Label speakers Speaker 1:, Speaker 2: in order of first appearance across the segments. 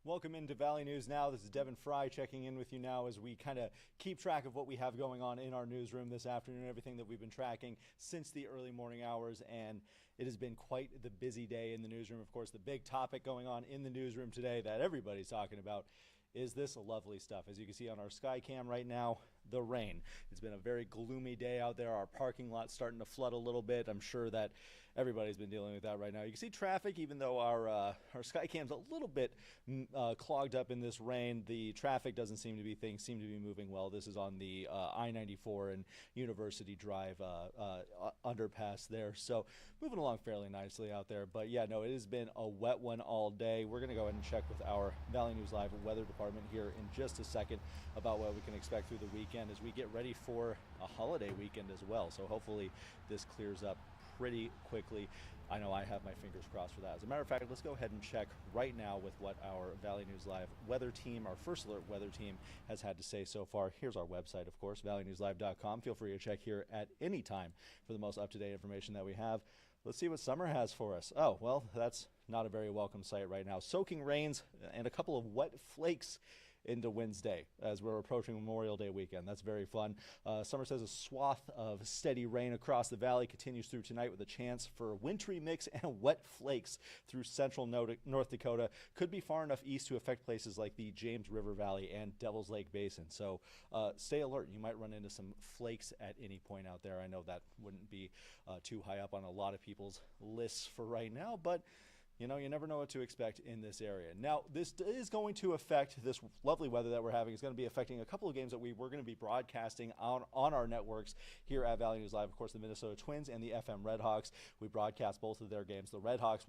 Speaker 1: Welcome into Valley News Now. This is Devin Fry checking in with you now as we kind of keep track of what we have going on in our newsroom this afternoon, everything that we've been tracking since the early morning hours. And it has been quite the busy day in the newsroom. Of course, the big topic going on in the newsroom today that everybody's talking about is this lovely stuff. As you can see on our sky cam right now, the rain. It's been a very gloomy day out there. Our parking lot's starting to flood a little bit. I'm sure that everybody's been dealing with that right now. You can see traffic, even though our sky cam's a little bit clogged up in this rain. The traffic doesn't seem to be, things seem to be moving well. This is on the I-94 and University Drive underpass there. So moving along fairly nicely out there. But yeah, no, it has been a wet one all day. We're going to go ahead and check with our Valley News Live weather department here in just a second about what we can expect through the weekend as we get ready for a holiday weekend as well. So hopefully this clears up pretty quickly. I know I have my fingers crossed for that. As a matter of fact, let's go ahead and check right now with what our Valley News Live weather team, our First Alert weather team, has had to say so far. Here's our website, of course, valleynewslive.com. Feel free to check here at any time for the most up-to-date information that we have. Let's see what summer has for us. Oh, well, that's not a very welcome sight right now. Soaking rains and a couple of wet flakes into Wednesday as we're approaching Memorial Day weekend. That's very fun. Summer says a swath of steady rain across the valley continues through tonight with a chance for wintry mix and wet flakes through central North Dakota. Could be far enough east to affect places like the James River Valley and Devil's Lake Basin. So stay alert. You might run into some flakes at any point out there. I know that wouldn't be too high up on a lot of people's lists for right now, but you know, you never know what to expect in this area. Now, this is going to affect this lovely weather that we're having. It's going to be affecting a couple of games that we're going to be broadcasting on our networks here at Valley News Live. Of course, the Minnesota Twins and the FM Redhawks. We broadcast both of their games. The Redhawks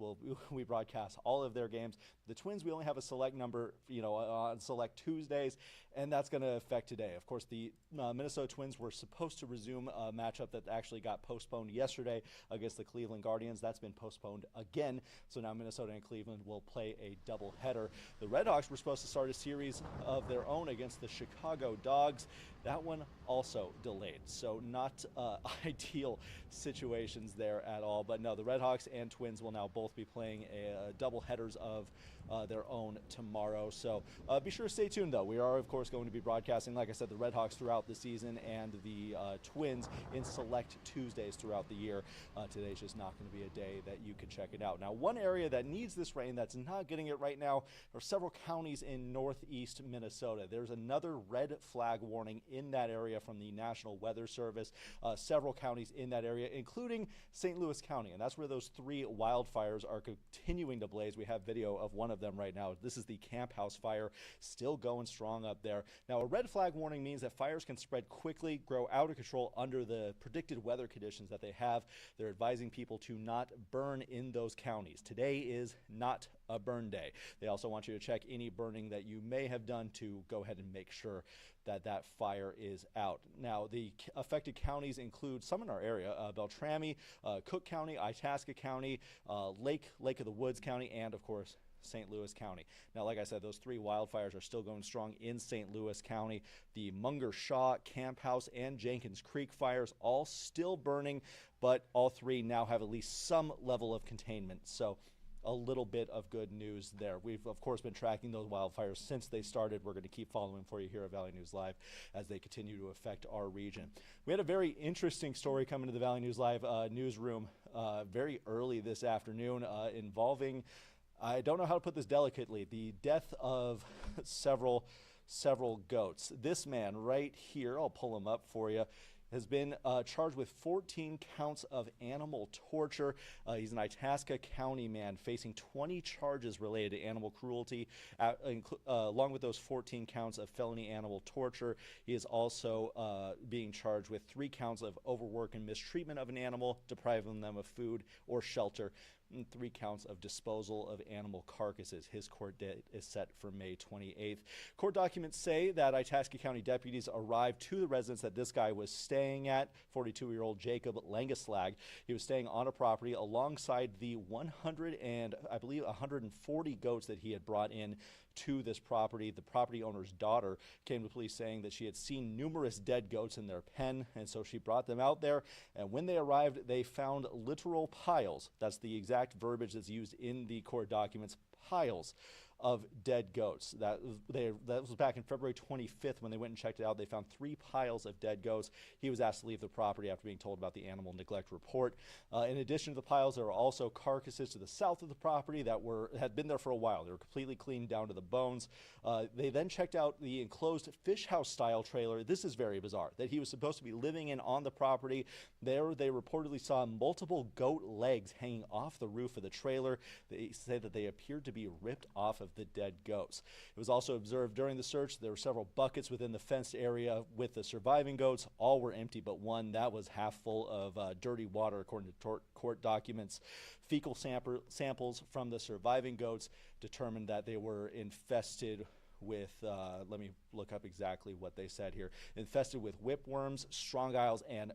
Speaker 1: we broadcast all of their games. The Twins, we only have a select number, on select Tuesdays, and that's going to affect today. Of course, the Minnesota Twins were supposed to resume a matchup that actually got postponed yesterday against the Cleveland Guardians. That's been postponed again. So now Minnesota and Cleveland will play a doubleheader. The Redhawks were supposed to start a series of their own against the Chicago Dogs. That one also delayed. So not ideal situations there at all. But no, the Redhawks and Twins will now both be playing a doubleheaders of their own tomorrow. So be sure to stay tuned, though. We are, of course, going to be broadcasting, like I said, the Redhawks throughout the season and the Twins in select Tuesdays throughout the year. Today's just not going to be a day that you can check it out. Now, one area that needs this rain that's not getting it right now are several counties in northeast Minnesota. There's another red flag warning in that area from the National Weather Service. Several counties in that area, including St. Louis County, and that's where those three wildfires are continuing to blaze. We have video of one of them right now. This is the Camp House fire, still going strong up there. Now, a red flag warning means that fires can spread quickly, grow out of control under the predicted weather conditions that they have. They're advising people to not burn in those counties. Today is not a burn day. They also want you to check any burning that you may have done to go ahead and make sure that that fire is out. Now, the affected counties include some in our area, Beltrami, Cook County, Itasca County, Lake of the Woods County, and of course, St. Louis County. Now, like I said, those three wildfires are still going strong in St. Louis County. The Munger Shaw, Camp House, and Jenkins Creek fires all still burning, but all three now have at least some level of containment. So a little bit of good news there. We've, of course, been tracking those wildfires since they started. We're going to keep following for you here at Valley News Live as they continue to affect our region. We had a very interesting story come into the Valley News Live newsroom very early this afternoon involving, I don't know how to put this delicately, the death of several goats. This man right here, I'll pull him up for you, has been charged with 14 counts of animal torture. He's an Itasca County man facing 20 charges related to animal cruelty, along with those 14 counts of felony animal torture. He is also being charged with 3 counts of overwork and mistreatment of an animal, depriving them of food or shelter, and 3 counts of disposal of animal carcasses. His court date is set for May 28th. Court documents say that Itasca County deputies arrived to the residence that this guy was staying at, 42-year-old Jacob Langeslag. He was staying on a property alongside the 100 and I believe 140 goats that he had brought in to this property. The property owner's daughter came to police saying that she had seen numerous dead goats in their pen, and so she brought them out there. And when they arrived, they found literal piles. That's the exact verbiage that's used in the court documents, piles of dead goats. That was back in February 25th when they went and checked it out. They found 3 piles of dead goats. He was asked to leave the property after being told about the animal neglect report. In addition to the piles, there were also carcasses to the south of the property that had been there for a while. They were completely cleaned down to the bones. They then checked out the enclosed fish house style trailer. This is very bizarre, that he was supposed to be living in on the property. There they reportedly saw multiple goat legs hanging off the roof of the trailer. They say that they appeared to be ripped off of the dead goats. It was also observed during the search there were several buckets within the fenced area with the surviving goats. All were empty but one. That was half full of dirty water, according to court documents. Fecal samples from the surviving goats determined that they were infested with, let me look up exactly what they said here, infested with whipworms, strongyles, and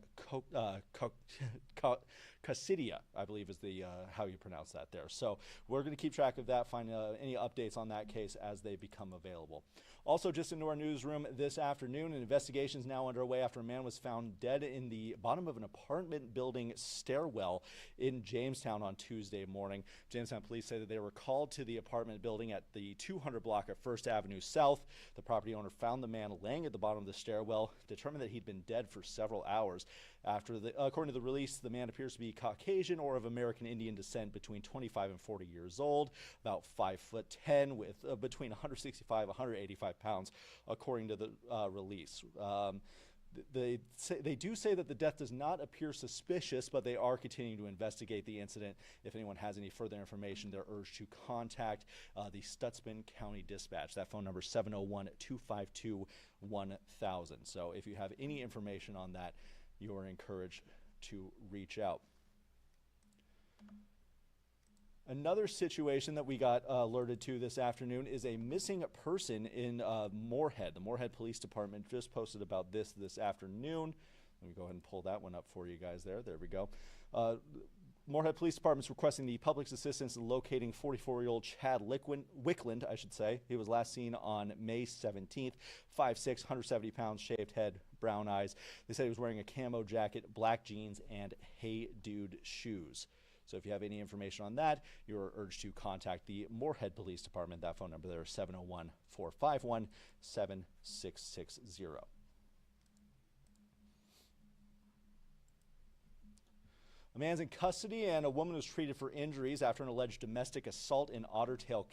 Speaker 1: coccidia, I believe is the how you pronounce that there. So we're going to keep track of that, find any updates on that case as they become available. Also, just into our newsroom this afternoon, an investigation is now underway after a man was found dead in the bottom of an apartment building stairwell in Jamestown on Tuesday morning. Jamestown police say that they were called to the apartment building at the 200 block of First Avenue South. The property owner found the man laying at the bottom of the stairwell, determined that he'd been dead for several hours. According to the release, the man appears to be Caucasian or of American Indian descent, between 25 and 40 years old, about 5'10", with between 165 and 185 pounds, according to the release. They do say that the death does not appear suspicious, but they are continuing to investigate the incident. If anyone has any further information, they're urged to contact the Stutsman County Dispatch. That phone number is 701-252-1000. So if you have any information on that, you are encouraged to reach out. Another situation that we got alerted to this afternoon is a missing person in Moorhead. The Moorhead Police Department just posted about this afternoon. Let me go ahead and pull that one up for you guys there. There we go. Moorhead Police Department is requesting the public's assistance in locating 44-year-old Chad Wickland, I should say. He was last seen on May 17th, 5'6", 170 pounds, shaved head, brown eyes. They said he was wearing a camo jacket, black jeans, and Hey Dude shoes. So if you have any information on that, you are urged to contact the Moorhead Police Department. That phone number there is 701-451-7660. A man's in custody and a woman was treated for injuries after an alleged domestic assault in Otter Tail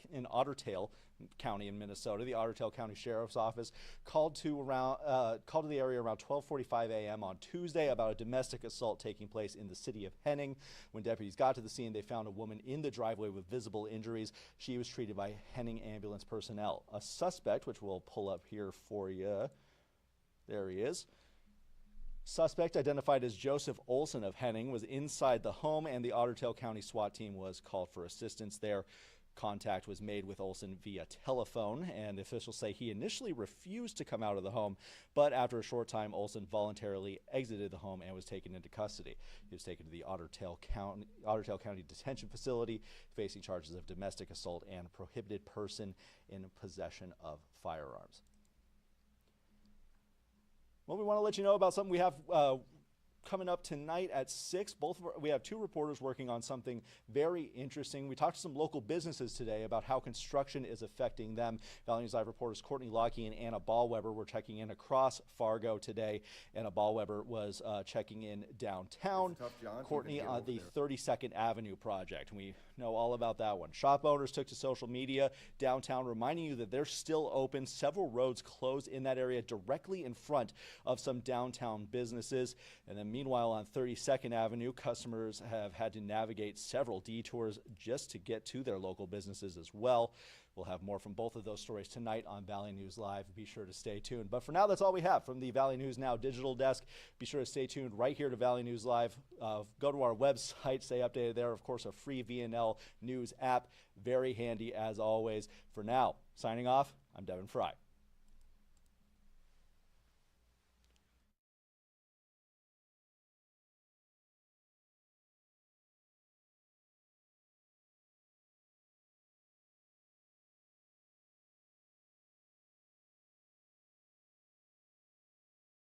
Speaker 1: County in Minnesota. The Otter Tail County Sheriff's Office called to the area around 12:45 a.m. on Tuesday about a domestic assault taking place in the city of Henning. When deputies got to the scene, they found a woman in the driveway with visible injuries. She was treated by Henning ambulance personnel. A suspect, which we'll pull up here for you, there he is. Suspect, identified as Joseph Olson of Henning, was inside the home, and the Otter Tail County SWAT team was called for assistance there. Contact was made with Olson via telephone, and officials say he initially refused to come out of the home, but after a short time, Olson voluntarily exited the home and was taken into custody. He was taken to the Otter Tail County Detention Facility, facing charges of domestic assault and prohibited person in possession of firearms. Well, we want to let you know about something we have coming up tonight at 6. We have 2 reporters working on something very interesting. We talked to some local businesses today about how construction is affecting them. Valley News Live reporters Courtney Lockie and Anna Ballweber were checking in across Fargo today. Anna Ballweber was checking in downtown. Courtney on the 32nd Avenue project. We know all about that one. Shop owners took to social media downtown, reminding you that they're still open. Several roads closed in that area directly in front of some downtown businesses. And then meanwhile, on 32nd Avenue, customers have had to navigate several detours just to get to their local businesses as well. We'll have more from both of those stories tonight on Valley News Live. Be sure to stay tuned. But for now, that's all we have from the Valley News Now digital desk. Be sure to stay tuned right here to Valley News Live. Go to our website, stay updated there. Of course, a free VNL News app. Very handy as always. For now, signing off, I'm Devin Fry.